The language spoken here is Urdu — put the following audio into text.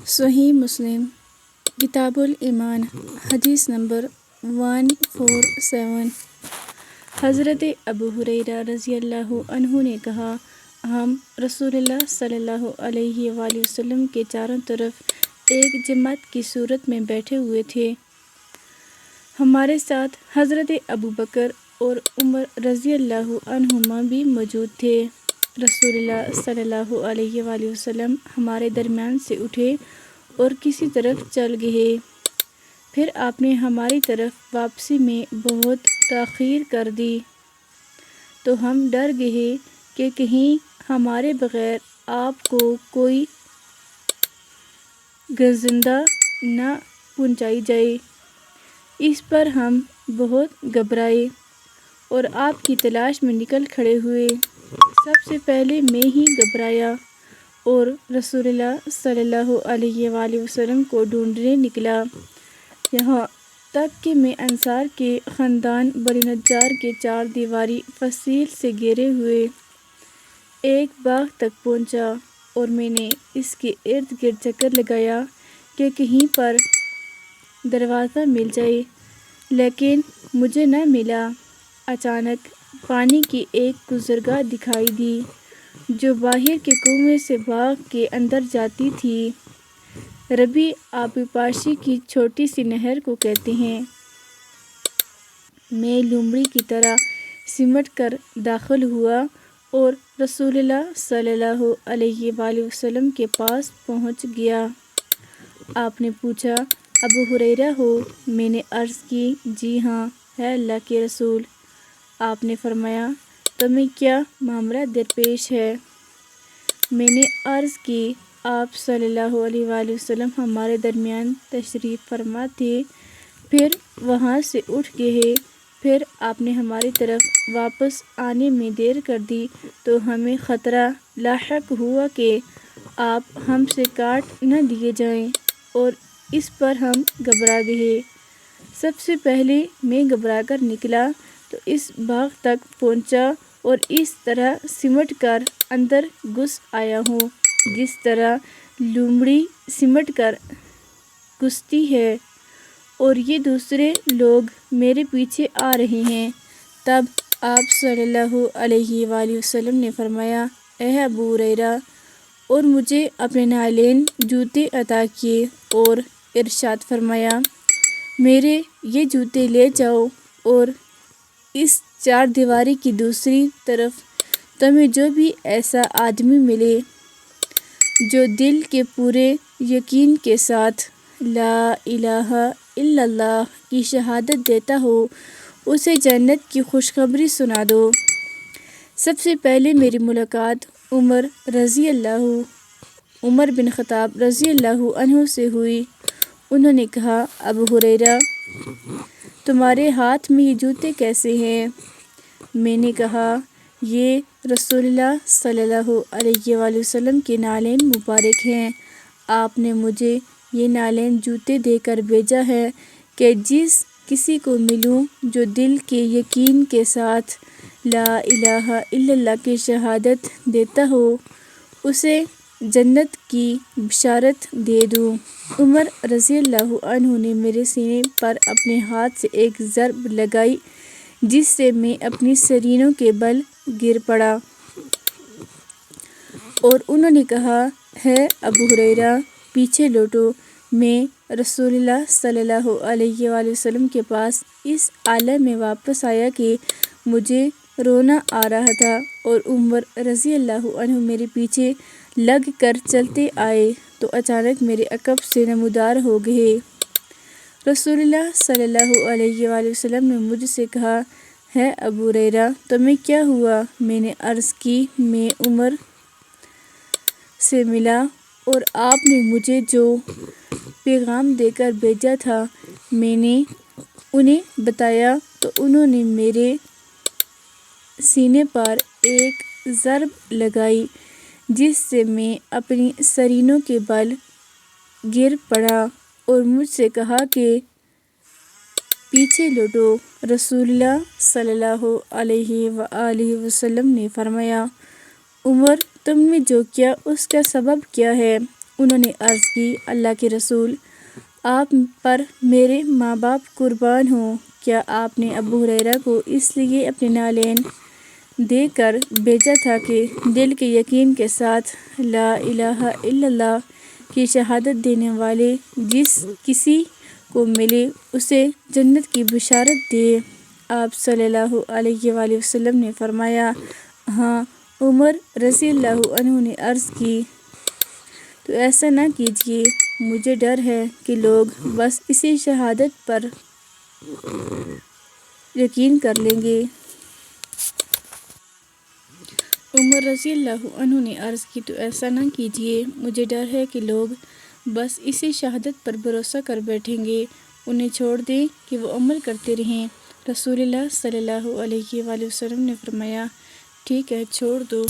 صحیح مسلم کتاب الایمان حدیث نمبر 147۔ حضرت ابو ہریرہ رضی اللہ عنہ نے کہا، ہم رسول اللہ صلی اللہ علیہ وآلہ وسلم کے چاروں طرف ایک جماعت کی صورت میں بیٹھے ہوئے تھے۔ ہمارے ساتھ حضرت ابو بکر اور عمر رضی اللہ عنہما بھی موجود تھے۔ رسول اللہ صلی اللہ علیہ وآلہ وسلم ہمارے درمیان سے اٹھے اور کسی طرف چل گئے۔ پھر آپ نے ہماری طرف واپسی میں بہت تاخیر کر دی تو ہم ڈر گئے کہ کہیں ہمارے بغیر آپ کو کوئی گزندہ نہ پہنچائی جائے۔ اس پر ہم بہت گھبرائے اور آپ کی تلاش میں نکل کھڑے ہوئے۔ سب سے پہلے میں ہی گھبرایا اور رسول اللہ صلی اللہ علیہ وآلہ وسلم کو ڈھونڈنے نکلا، یہاں تک کہ میں انصار کے خاندان بنی نجار کے چار دیواری فصیل سے گھیرے ہوئے ایک باغ تک پہنچا اور میں نے اس کے ارد گرد چکر لگایا کہ کہیں پر دروازہ مل جائے، لیکن مجھے نہ ملا۔ اچانک پانی کی ایک گزرگاہ دکھائی دی جو باہر کے کنویں سے باغ کے اندر جاتی تھی۔ ربیع آبپاشی کی چھوٹی سی نہر کو کہتے ہیں۔ میں لومڑی کی طرح سمٹ کر داخل ہوا اور رسول اللہ صلی اللہ علیہ وآلہ وسلم کے پاس پہنچ گیا۔ آپ نے پوچھا، ابو ہریرہ ہو؟ میں نے عرض کی، جی ہاں، ہے اللہ کے رسول۔ آپ نے فرمایا، تمہیں کیا معاملہ درپیش ہے؟ میں نے عرض کی، آپ صلی اللہ علیہ وآلہ وسلم ہمارے درمیان تشریف فرما تھے، پھر وہاں سے اٹھ گئے، پھر آپ نے ہماری طرف واپس آنے میں دیر کر دی تو ہمیں خطرہ لاحق ہوا کہ آپ ہم سے کاٹ نہ دیے جائیں اور اس پر ہم گھبرا گئے۔ سب سے پہلے میں گھبرا کر نکلا تو اس باغ تک پہنچا اور اس طرح سمٹ کر اندر گھس آیا ہوں جس طرح لومڑی سمٹ کر گھستی ہے، اور یہ دوسرے لوگ میرے پیچھے آ رہے ہیں۔ تب آپ صلی اللہ علیہ وآلہ وسلم نے فرمایا، اے ابو ہریرہ، اور مجھے اپنے نعلین جوتے عطا کیے اور ارشاد فرمایا، میرے یہ جوتے لے جاؤ اور اس چار دیواری کی دوسری طرف تمہیں جو بھی ایسا آدمی ملے جو دل کے پورے یقین کے ساتھ لا الہ الا اللہ کی شہادت دیتا ہو، اسے جنت کی خوشخبری سنا دو۔ سب سے پہلے میری ملاقات عمر بن خطاب رضی اللہ عنہ سے ہوئی۔ انہوں نے کہا، ابو ہریرہ، تمہارے ہاتھ میں یہ جوتے کیسے ہیں؟ میں نے کہا، یہ رسول اللہ صلی اللہ علیہ وآلہ وسلم کے نعلین مبارک ہیں۔ آپ نے مجھے یہ نعلین جوتے دے کر بھیجا ہے کہ جس کسی کو ملوں جو دل کے یقین کے ساتھ لا الہ الا اللہ کی شہادت دیتا ہو، اسے جنت کی بشارت دے دوں۔ عمر رضی اللہ عنہ نے میرے سینے پر اپنے ہاتھ سے ایک ضرب لگائی جس سے میں اپنی سرینوں کے بل گر پڑا، اور انہوں نے کہا، ہے ابو ہریرہ، پیچھے لوٹو۔ میں رسول اللہ صلی اللہ علیہ وآلہ وسلم کے پاس اس حالت میں واپس آیا کہ مجھے رونا آ رہا تھا اور عمر رضی اللہ عنہ میرے پیچھے لگ کر چلتے آئے تو اچانک میرے عقب سے نمودار ہو گئے۔ رسول اللہ صلی اللہ علیہ وآلہ وسلم نے مجھ سے کہا، ہے ابو ہریرہ، تمہیں کیا ہوا؟ میں نے عرض کی، میں عمر سے ملا اور آپ نے مجھے جو پیغام دے کر بھیجا تھا میں نے انہیں بتایا تو انہوں نے میرے سینے پر ایک ضرب لگائی جس سے میں اپنی سرینوں کے بل گر پڑا اور مجھ سے کہا کہ پیچھے لوٹو۔ رسول اللہ صلی اللہ علیہ وآلہ وسلم نے فرمایا، عمر، تم نے جو کیا اس کا سبب کیا ہے؟ انہوں نے عرض کی، اللہ کے رسول، آپ پر میرے ماں باپ قربان ہوں، کیا آپ نے ابو ہریرہ کو اس لیے اپنے نالین دے کر بھیجا تھا کہ دل کے یقین کے ساتھ لا الہ الا اللہ کی شہادت دینے والے جس کسی کو ملے اسے جنت کی بشارت دے؟ آپ صلی اللہ علیہ وآلہ وسلم نے فرمایا، ہاں۔ عمر رضی اللہ عنہ نے عرض کی، تو ایسا نہ کیجیے، مجھے ڈر ہے کہ لوگ بس اسی شہادت پر یقین کر لیں گے۔ عمر رضی اللہ عنہ نے عرض کی، تو ایسا نہ کیجیے، مجھے ڈر ہے کہ لوگ بس اسی شہادت پر بھروسہ کر بیٹھیں گے، انہیں چھوڑ دیں کہ وہ عمل کرتے رہیں۔ رسول اللہ صلی اللہ علیہ وآلہ وسلم نے فرمایا، ٹھیک ہے، چھوڑ دو۔